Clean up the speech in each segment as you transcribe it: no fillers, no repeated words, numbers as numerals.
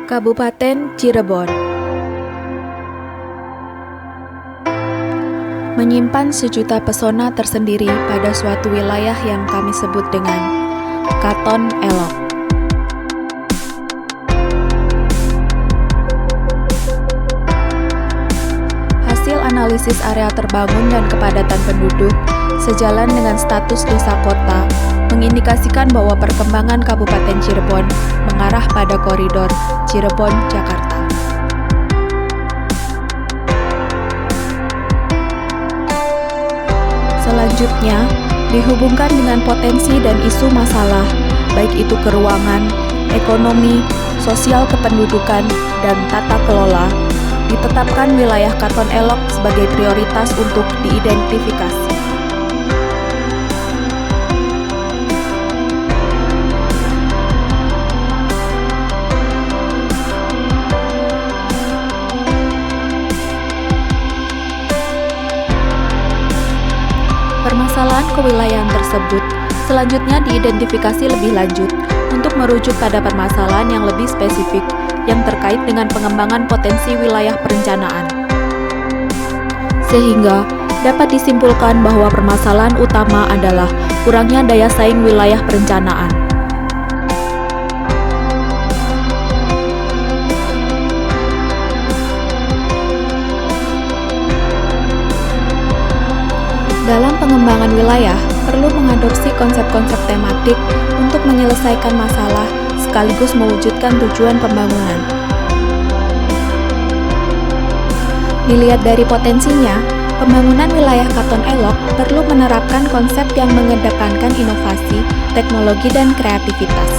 Kabupaten Cirebon menyimpan sejuta pesona tersendiri pada suatu wilayah yang kami sebut dengan Katon Elok. Hasil analisis area terbangun dan kepadatan penduduk sejalan dengan status desa kota mengindikasikan bahwa perkembangan Kabupaten Cirebon mengarah pada koridor Cirebon-Jakarta. Selanjutnya, dihubungkan dengan potensi dan isu masalah, baik itu keuangan, ekonomi, sosial kependudukan, dan tata kelola, ditetapkan wilayah Katon Elok sebagai prioritas untuk diidentifikasi. Permasalahan kewilayahan tersebut selanjutnya diidentifikasi lebih lanjut untuk merujuk pada permasalahan yang lebih spesifik yang terkait dengan pengembangan potensi wilayah perencanaan. Sehingga dapat disimpulkan bahwa permasalahan utama adalah kurangnya daya saing wilayah perencanaan. Dalam pengembangan wilayah, perlu mengadopsi konsep-konsep tematik untuk menyelesaikan masalah sekaligus mewujudkan tujuan pembangunan. Dilihat dari potensinya, pembangunan wilayah Katon Elok perlu menerapkan konsep yang mengedepankan inovasi, teknologi, dan kreativitas.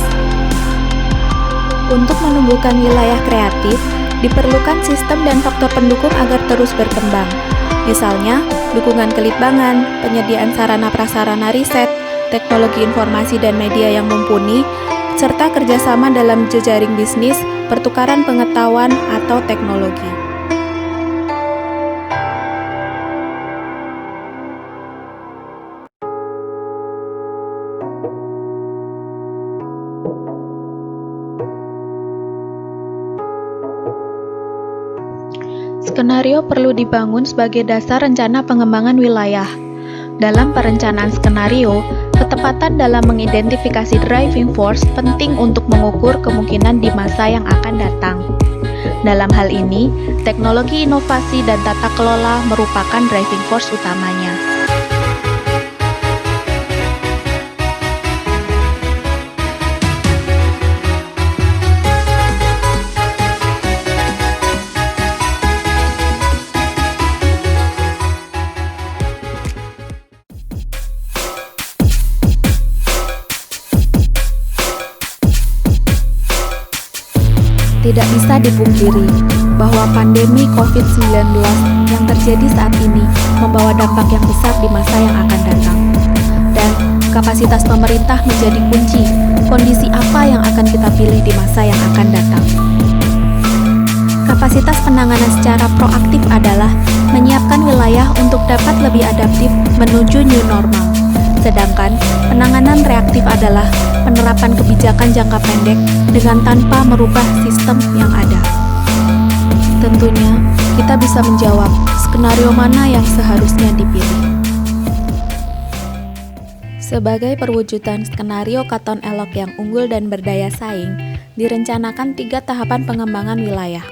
Untuk menumbuhkan wilayah kreatif, diperlukan sistem dan faktor pendukung agar terus berkembang. Misalnya, dukungan kelitbangan, penyediaan sarana-prasarana riset, teknologi informasi dan media yang mumpuni, serta kerjasama dalam jejaring bisnis, pertukaran pengetahuan, atau teknologi. Skenario perlu dibangun sebagai dasar rencana pengembangan wilayah. Dalam perencanaan skenario, ketepatan dalam mengidentifikasi driving force penting untuk mengukur kemungkinan di masa yang akan datang. Dalam hal ini, teknologi inovasi dan tata kelola merupakan driving force utamanya. Tidak bisa dipungkiri bahwa pandemi COVID-19 yang terjadi saat ini membawa dampak yang besar di masa yang akan datang. Dan kapasitas pemerintah menjadi kunci kondisi apa yang akan kita pilih di masa yang akan datang. Kapasitas penanganan secara proaktif adalah menyiapkan wilayah untuk dapat lebih adaptif menuju new normal. Sedangkan penanganan reaktif adalah penerapan kebijakan jangka pendek dengan tanpa merubah sistem yang ada. Tentunya, kita bisa menjawab skenario mana yang seharusnya dipilih. Sebagai perwujudan skenario Katon Elok yang unggul dan berdaya saing, direncanakan 3 tahapan pengembangan wilayah.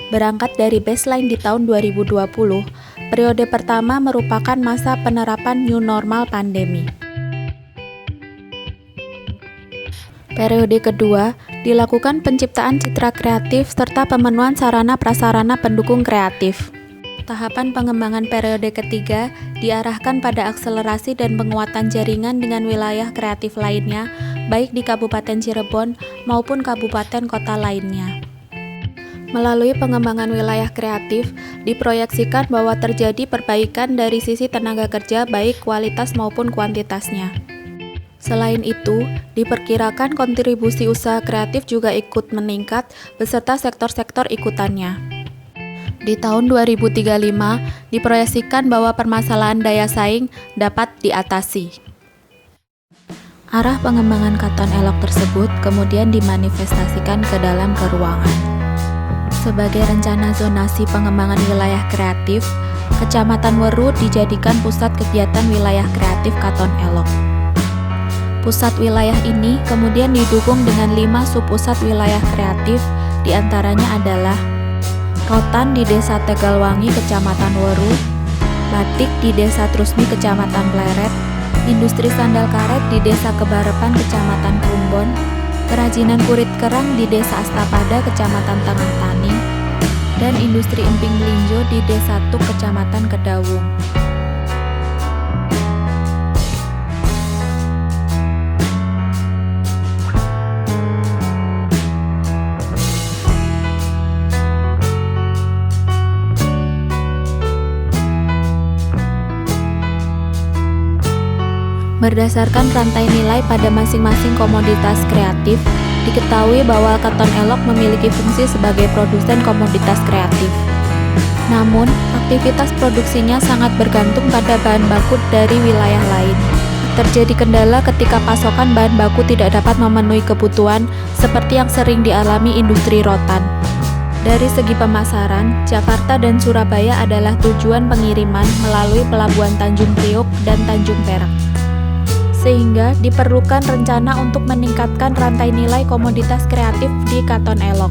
Berangkat dari baseline di tahun 2020, periode pertama merupakan masa penerapan new normal pandemi. Periode kedua, dilakukan penciptaan citra kreatif serta pemenuhan sarana-prasarana pendukung kreatif. Tahapan pengembangan periode ketiga diarahkan pada akselerasi dan penguatan jaringan dengan wilayah kreatif lainnya, baik di Kabupaten Cirebon maupun kabupaten kota lainnya. Melalui pengembangan wilayah kreatif, diproyeksikan bahwa terjadi perbaikan dari sisi tenaga kerja baik kualitas maupun kuantitasnya. Selain itu, diperkirakan kontribusi usaha kreatif juga ikut meningkat beserta sektor-sektor ikutannya. Di tahun 2035, diproyeksikan bahwa permasalahan daya saing dapat diatasi. Arah pengembangan Katon Elok tersebut kemudian dimanifestasikan ke dalam keruangan. Sebagai rencana zonasi pengembangan wilayah kreatif, Kecamatan Weru dijadikan pusat kegiatan wilayah kreatif Katon Elok. Pusat wilayah ini kemudian didukung dengan 5 subpusat wilayah kreatif, diantaranya adalah Rotan di Desa Tegalwangi, Kecamatan Weru, Batik di Desa Trusmi, Kecamatan Pleret, Industri Sandal Karet di Desa Kebarepan, Kecamatan Plumbon, Kerajinan Kurit Kerang di Desa Astapada, Kecamatan Tengah Tani, dan Industri Emping Melinjo di Desa Tuk, Kecamatan Kedawung. Berdasarkan rantai nilai pada masing-masing komoditas kreatif, diketahui bahwa Katon Elok memiliki fungsi sebagai produsen komoditas kreatif. Namun, aktivitas produksinya sangat bergantung pada bahan baku dari wilayah lain. Terjadi kendala ketika pasokan bahan baku tidak dapat memenuhi kebutuhan, seperti yang sering dialami industri rotan. Dari segi pemasaran, Jakarta dan Surabaya adalah tujuan pengiriman melalui pelabuhan Tanjung Priok dan Tanjung Perak. Sehingga diperlukan rencana untuk meningkatkan rantai nilai komoditas kreatif di Katon Elok.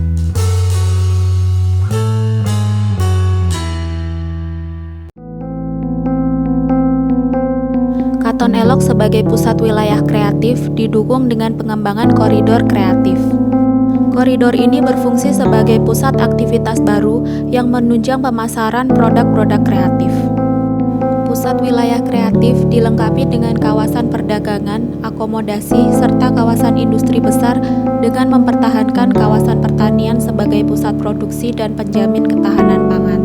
Katon Elok sebagai pusat wilayah kreatif didukung dengan pengembangan koridor kreatif. Koridor ini berfungsi sebagai pusat aktivitas baru yang menunjang pemasaran produk-produk kreatif. Pusat wilayah kreatif dilengkapi dengan kawasan perdagangan, akomodasi, serta kawasan industri besar dengan mempertahankan kawasan pertanian sebagai pusat produksi dan penjamin ketahanan pangan.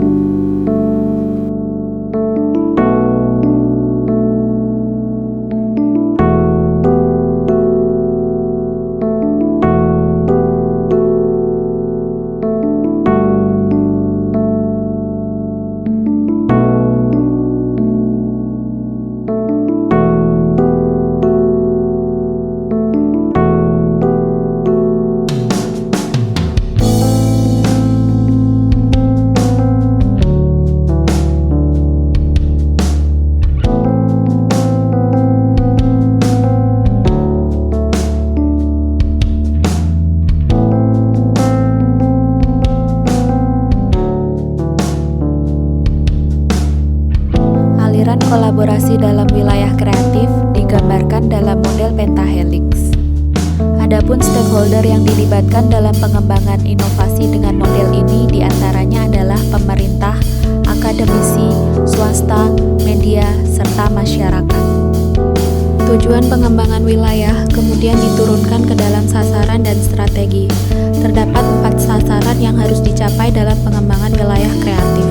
Aliran kolaborasi dalam wilayah kreatif digambarkan dalam model pentahelix. Adapun stakeholder yang dilibatkan dalam pengembangan inovasi dengan model ini diantaranya adalah pemerintah, akademisi, swasta, media, serta masyarakat. Tujuan pengembangan wilayah kemudian diturunkan ke dalam sasaran dan strategi. Terdapat 4 sasaran yang harus dicapai dalam pengembangan wilayah kreatif.